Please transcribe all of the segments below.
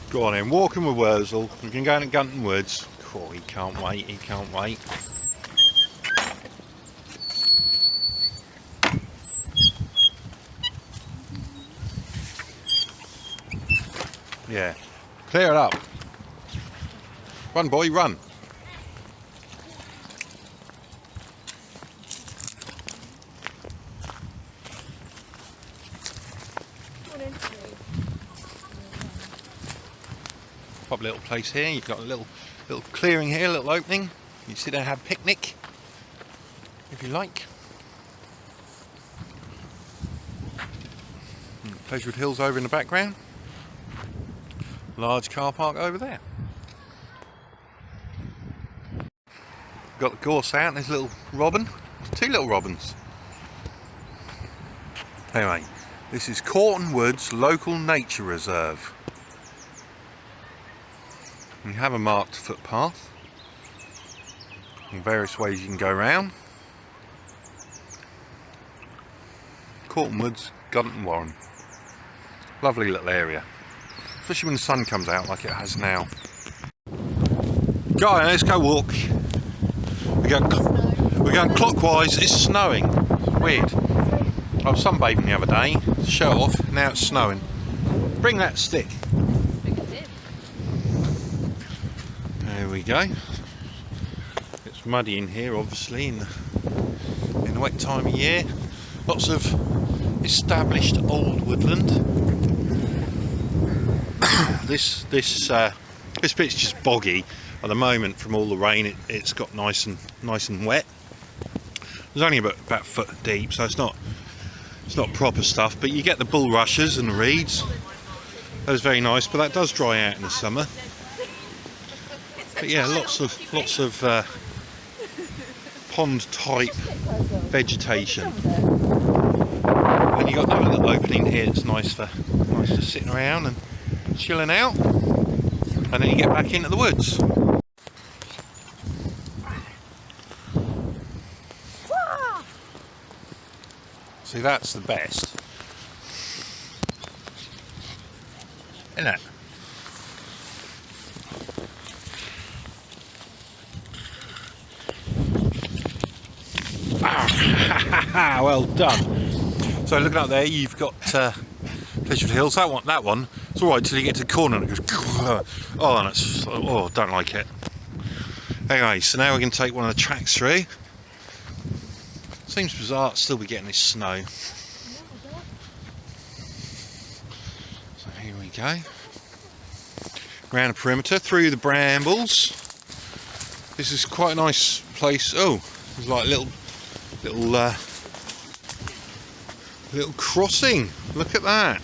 Go on in, walking with Wurzel. We can go into Gunton Woods. Oh, he can't wait, he can't wait. Yeah, clear it up. Run, boy, run. Pop a little place here. You've got a little clearing here, a little opening. You can sit there and have a picnic if you like. Pleasured Hills over in the background. Large car park over there. Got the gorse out and there's a little robin. Two little robins. Anyway, this is Corton Woods Local Nature Reserve. We have a marked footpath. In various ways you can go around. Corton Woods, Gunton Warren. Lovely little area. Especially when the sun comes out like it has now. Go on, let's go walk. We're going clockwise. It's snowing. Weird. I was sunbathing the other day. Shirt off. Now it's snowing. Bring that stick. There we go. It's muddy in here, obviously, in the wet time of year. Lots of established old woodland. This bit's just boggy at the moment from all the rain. It's got nice and wet. There's only about a foot deep, so it's not proper stuff. But you get the bulrushes and the reeds. That's very nice, but that does dry out in the summer. But yeah, lots of pond type vegetation. And you got that little opening here. It's nice for sitting around and chilling out. And then you get back into the woods. See, that's the best, isn't it? Well done. So looking up there, you've got Pleasured Hills. That one, it's all right till you get to the corner and it goes. Oh, don't like it. Anyway, so now we're going to take one of the tracks through. Seems bizarre to still be getting this snow. So here we go. Round the perimeter, through the brambles. This is quite a nice place. Oh, there's like a little crossing. Look at that.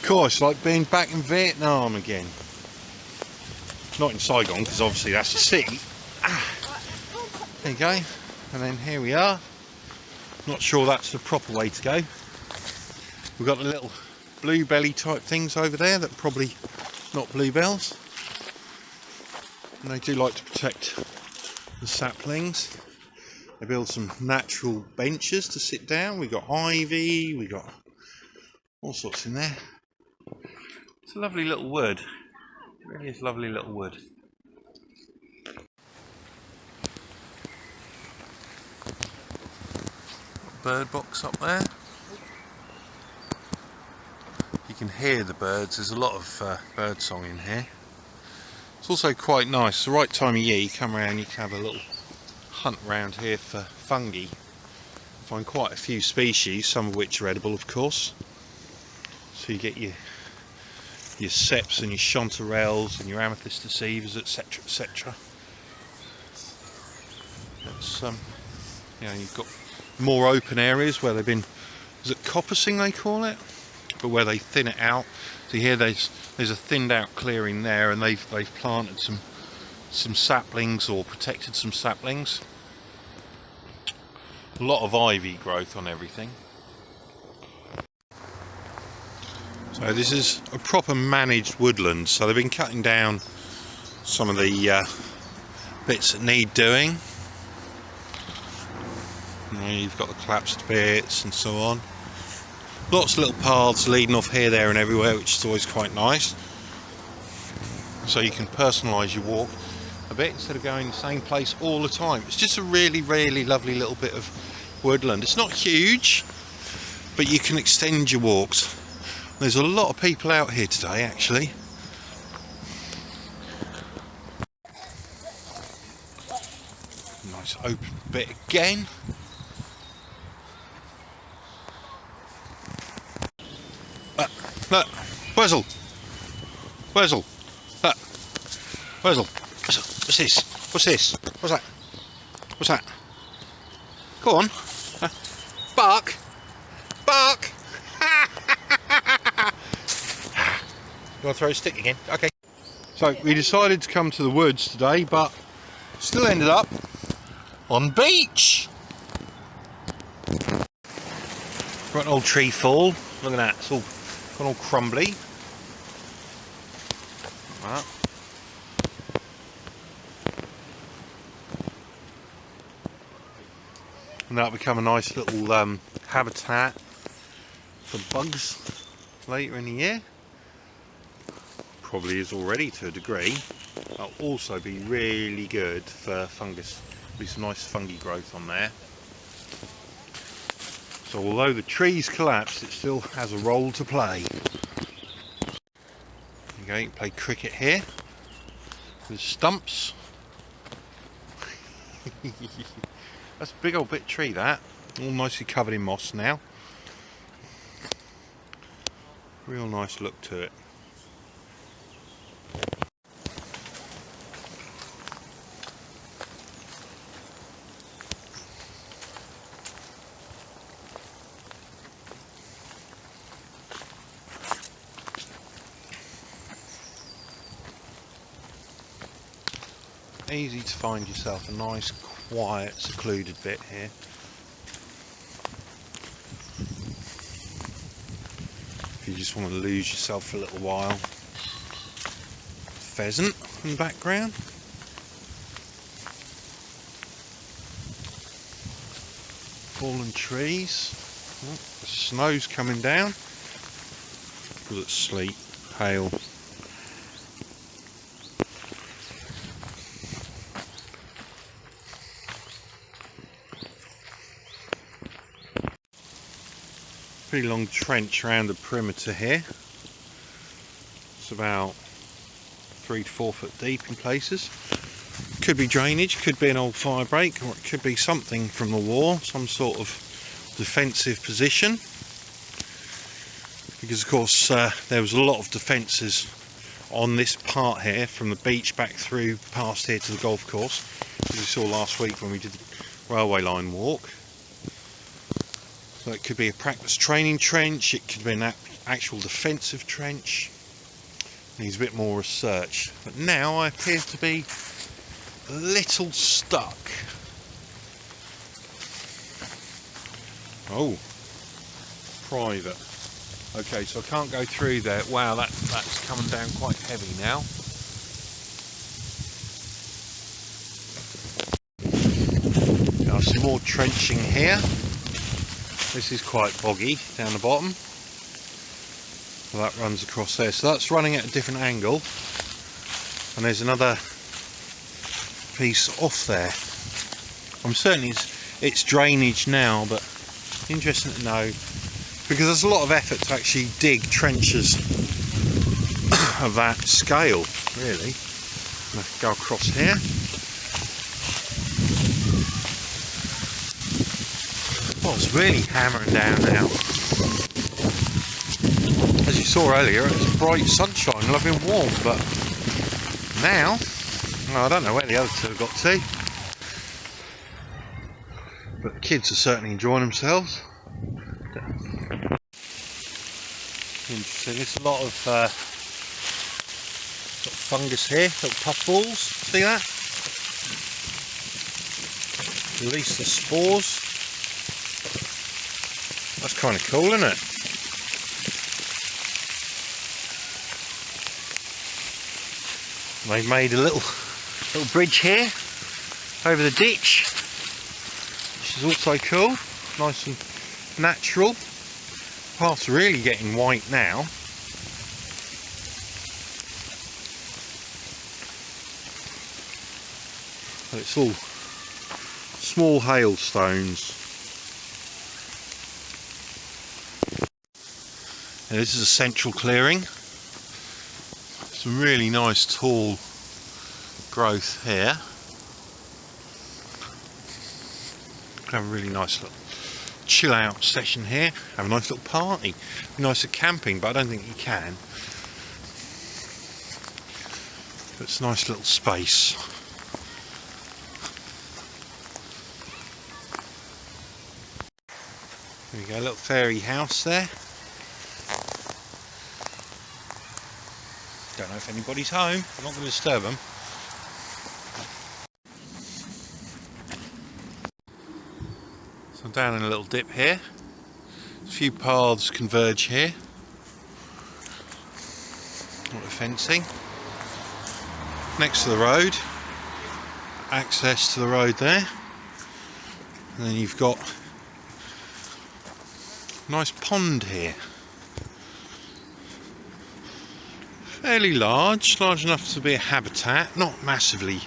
Gosh, like being back in Vietnam again. Not in Saigon, because obviously that's the city. There you go. And then here we are. Not sure that's the proper way to go. We've got the little bluebelly type things over there that are probably not bluebells. And they do like to protect the saplings. They build some natural benches to sit down. We've got ivy, we've got all sorts in there. It's a lovely little wood. It really is a lovely little wood. Bird box up there. You can hear the birds. There's a lot of bird song in here. It's also quite nice. It's the right time of year. You come around, you can have a little hunt around here for fungi. Find quite a few species, some of which are edible, of course. So you get your seps and your chanterelles and your amethyst deceivers, etc., etc. It's you know, you've got more open areas where they've been, is it coppicing they call it, but where they thin it out. So here there's a thinned out clearing there, and they've planted some saplings, or protected some saplings. A lot of ivy growth on everything. So this is a proper managed woodland. So they've been cutting down some of the bits that need doing. You know, you've got the collapsed bits and so on. Lots of little paths leading off here, there and everywhere, which is always quite nice. so you can personalise your walk a bit instead of going the same place all the time. It's just a really, really lovely little bit of woodland. It's not huge, but you can extend your walks. There's a lot of people out here today, actually. Nice open bit again. Look, Wurzel, Wurzel, look, Wurzel, what's this? What's this? What's that? What's that? Go on, bark, bark. You want to throw a stick again? Okay. So we decided to come to the woods today, but still ended up on the beach. Got an old tree fall. Look at that. It's all gone all crumbly. Right. And that'll become a nice little habitat for bugs later in the year. Probably is already to a degree. That'll also be really good for fungus. There'll be some nice fungi growth on there. So although the trees collapsed, it still has a role to play. You can play cricket here with Stumps. That's a big old bit of tree, that. All nicely covered in moss now. Real nice look to it. Easy to find yourself a nice, quiet, secluded bit here. If you just want to lose yourself for a little while. Pheasant in the background. Fallen trees. Oh, the snow's coming down. Because it's sleet, hail. Pretty long trench around the perimeter here. It's about 3 to 4 foot deep in places. Could be drainage, could be an old fire break, or it could be something from the war, some sort of defensive position. Because of course there was a lot of defences on this part here, from the beach back through past here to the golf course, as we saw last week when we did the railway line walk. So it could be a practice training trench, it could be an actual defensive trench. Needs a bit more research. But now I appear to be a little stuck. Oh, private. Okay, so I can't go through there. Wow, that's coming down quite heavy now. Now some more trenching here. This is quite boggy down the bottom. So that runs across there. So that's running at a different angle. And there's another piece off there. I'm certain it's drainage now, but interesting to know, because there's a lot of effort to actually dig trenches of that scale, really. I'm going to go across here. Oh, it's really hammering down now. As you saw earlier, it was bright sunshine, lovely and warm, but now, well, I don't know where the other two have got to. But the kids are certainly enjoying themselves. Interesting, there's a lot of fungus here, little puffballs, see that? Release the spores. That's kind of cool, isn't it? They've made a little bridge here over the ditch, which is also cool, nice and natural. Path's really getting white now. It's all small hailstones. Now, this is a central clearing. Some really nice tall growth here. Have a really nice little chill out session here. Have a nice little party. Be nice at camping, but I don't think you can. But it's a nice little space. There we go, a little fairy house there. Don't know if anybody's home. I'm not going to disturb them. So I'm down in a little dip here. A few paths converge here. Got the fencing. Next to the road. Access to the road there. And then you've got a nice pond here. Fairly large enough to be a habitat, not massively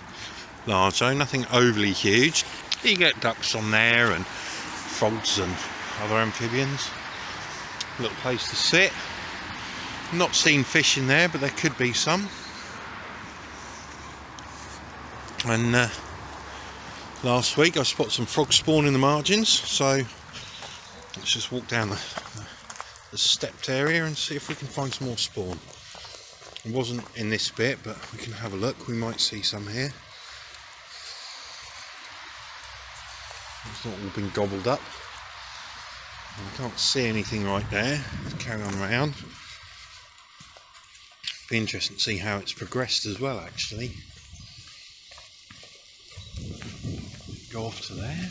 large though, nothing overly huge. You get ducks on there and frogs and other amphibians. A little place to sit. Not seen fish in there, but there could be some. And last week I spotted some frog spawn in the margins, so let's just walk down the stepped area and see if we can find some more spawn. It wasn't in this bit, but we can have a look. We might see some here. It's not all been gobbled up. I can't see anything right there. Let's carry on round. Be interesting to see how it's progressed as well, actually. Go off to there.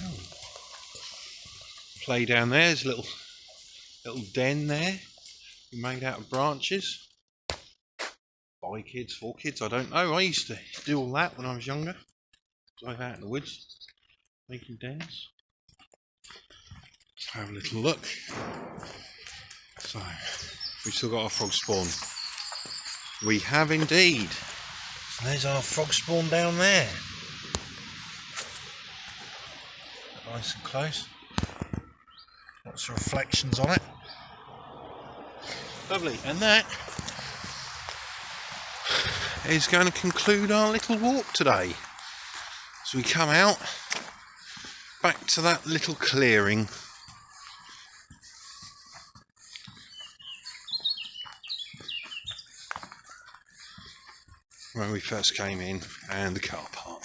Play down there. There's a little den there, made out of branches. 5 kids, 4 kids, I don't know. I used to do all that when I was younger. Drive out in the woods, making dens. Let's have a little look. So, we've still got our frog spawn. We have indeed. So there's our frog spawn down there. Nice and close. Lots of reflections on it. Lovely, and that is going to conclude our little walk today. So we come out back to that little clearing. When we first came in, and the car park.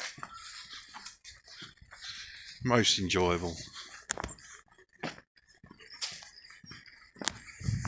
Most enjoyable.